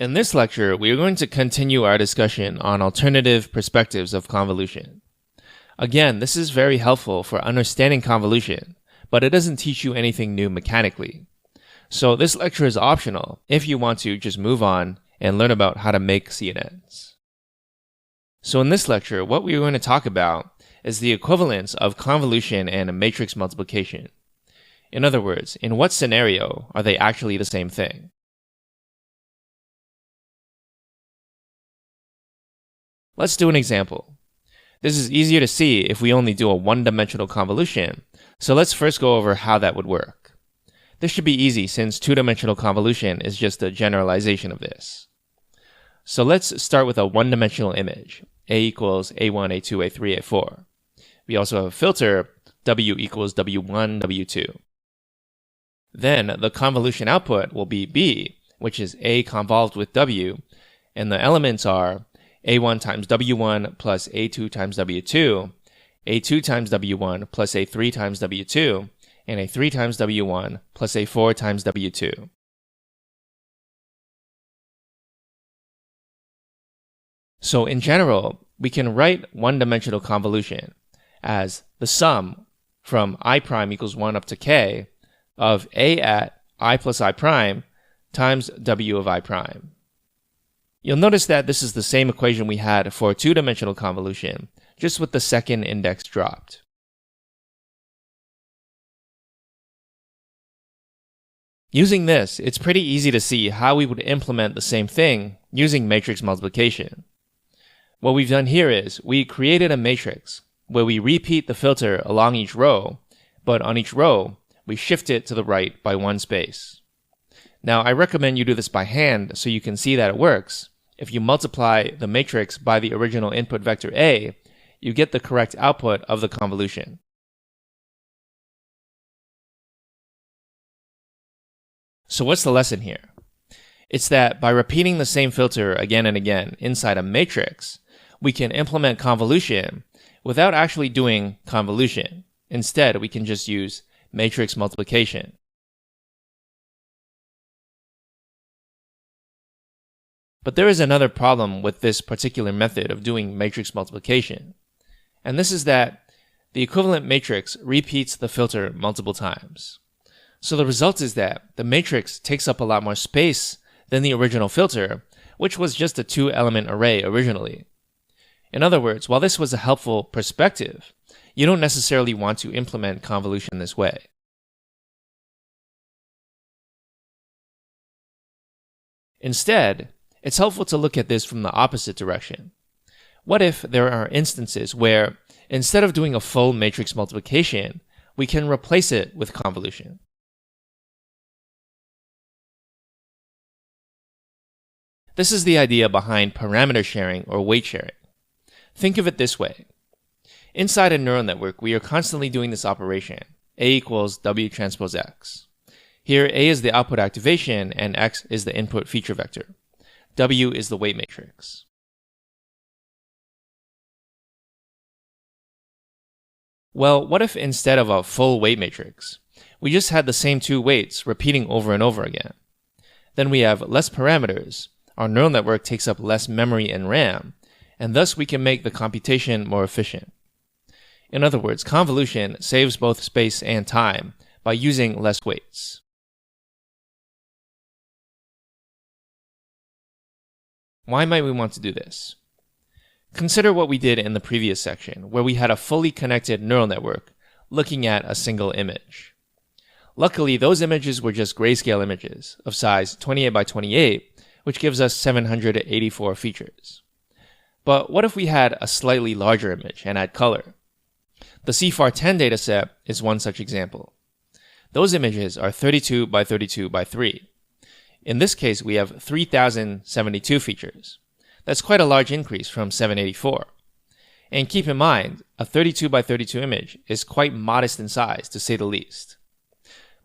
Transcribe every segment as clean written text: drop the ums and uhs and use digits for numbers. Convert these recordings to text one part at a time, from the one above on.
In this lecture, we are going to continue our discussion on alternative perspectives of convolution. Again, this is very helpful for understanding convolution, but it doesn't teach you anything new mechanically. So this lecture is optional if you want to just move on and learn about how to make CNNs. So in this lecture, what we are going to talk about is the equivalence of convolution and matrix multiplication. In other words, in what scenario are they actually the same thing? Let's do an example. This is easier to see if we only do a one-dimensional convolution, so let's first go over how that would work. This should be easy since two-dimensional convolution is just a generalization of this. So let's start with a one-dimensional image, A equals A1, A2, A3, A4. We also have a filter, W equals W1, W2. Then the convolution output will be B, which is A convolved with W, and the elements are A1 times W1 plus A2 times W2, A2 times W1 plus A3 times W2, and A3 times W1 plus A4 times W2. So in general, we can write one-dimensional convolution as the sum from I prime equals 1 up to k of A at I plus I prime times W of I prime. You'll notice that this is the same equation we had for a two-dimensional convolution, just with the second index dropped. Using this, it's pretty easy to see how we would implement the same thing using matrix multiplication. What we've done here is we created a matrix where we repeat the filter along each row, but on each row, we shift it to the right by one space. Now, I recommend you do this by hand so you can see that it works. If you multiply the matrix by the original input vector A, you get the correct output of the convolution. So what's the lesson here? It's that by repeating the same filter again and again inside a matrix, we can implement convolution without actually doing convolution. Instead, we can just use matrix multiplication. But there is another problem with this particular method of doing matrix multiplication, and this is that the equivalent matrix repeats the filter multiple times. So the result is that the matrix takes up a lot more space than the original filter, which was just a two-element array originally. In other words, while this was a helpful perspective, you don't necessarily want to implement convolution this way. Instead, it's helpful to look at this from the opposite direction. What if there are instances where, instead of doing a full matrix multiplication, we can replace it with convolution? This is the idea behind parameter sharing or weight sharing. Think of it this way. Inside a neural network, we are constantly doing this operation, A equals W transpose X. Here, A is the output activation and X is the input feature vector. W is the weight matrix. Well, what if instead of a full weight matrix, we just had the same two weights repeating over and over again? Then we have less parameters, our neural network takes up less memory and RAM, and thus we can make the computation more efficient. In other words, convolution saves both space and time by using less weights. Why might we want to do this? Consider what we did in the previous section, where we had a fully connected neural network looking at a single image. Luckily, those images were just grayscale images of size 28 by 28, which gives us 784 features. But what if we had a slightly larger image and add color? The CFAR10 dataset is one such example. Those images are 32 by 32 by 3. In this case, we have 3,072 features. That's quite a large increase from 784. And keep in mind, a 32 by 32 image is quite modest in size, to say the least.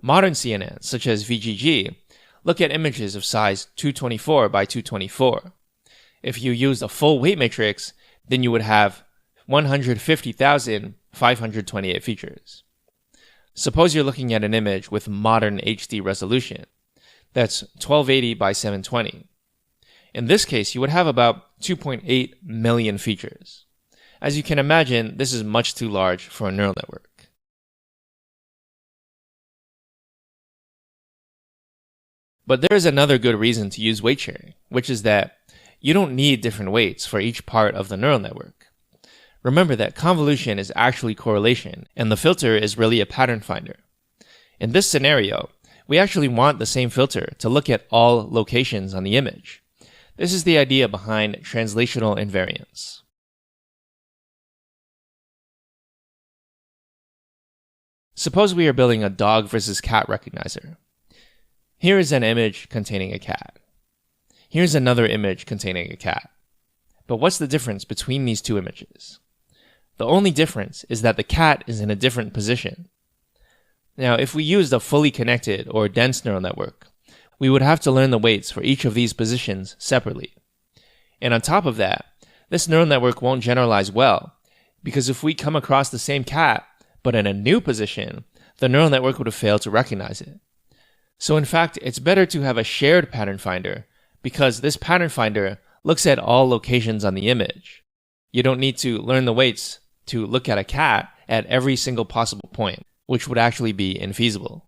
Modern CNNs, such as VGG, look at images of size 224 by 224. If you used a full weight matrix, then you would have 150,528 features. Suppose you're looking at an image with modern HD resolution. That's 1280 by 720. In this case, you would have about 2.8 million features. As you can imagine, this is much too large for a neural network. But there is another good reason to use weight sharing, which is that you don't need different weights for each part of the neural network. Remember that convolution is actually correlation, and the filter is really a pattern finder. In this scenario, we actually want the same filter to look at all locations on the image. This is the idea behind translational invariance. Suppose we are building a dog versus cat recognizer. Here is an image containing a cat. Here's another image containing a cat. But what's the difference between these two images? The only difference is that the cat is in a different position. Now, if we used a fully connected or dense neural network, we would have to learn the weights for each of these positions separately. And on top of that, this neural network won't generalize well, because if we come across the same cat, but in a new position, the neural network would have failed to recognize it. So in fact, it's better to have a shared pattern finder, because this pattern finder looks at all locations on the image. You don't need to learn the weights to look at a cat at every single possible point, which would actually be infeasible.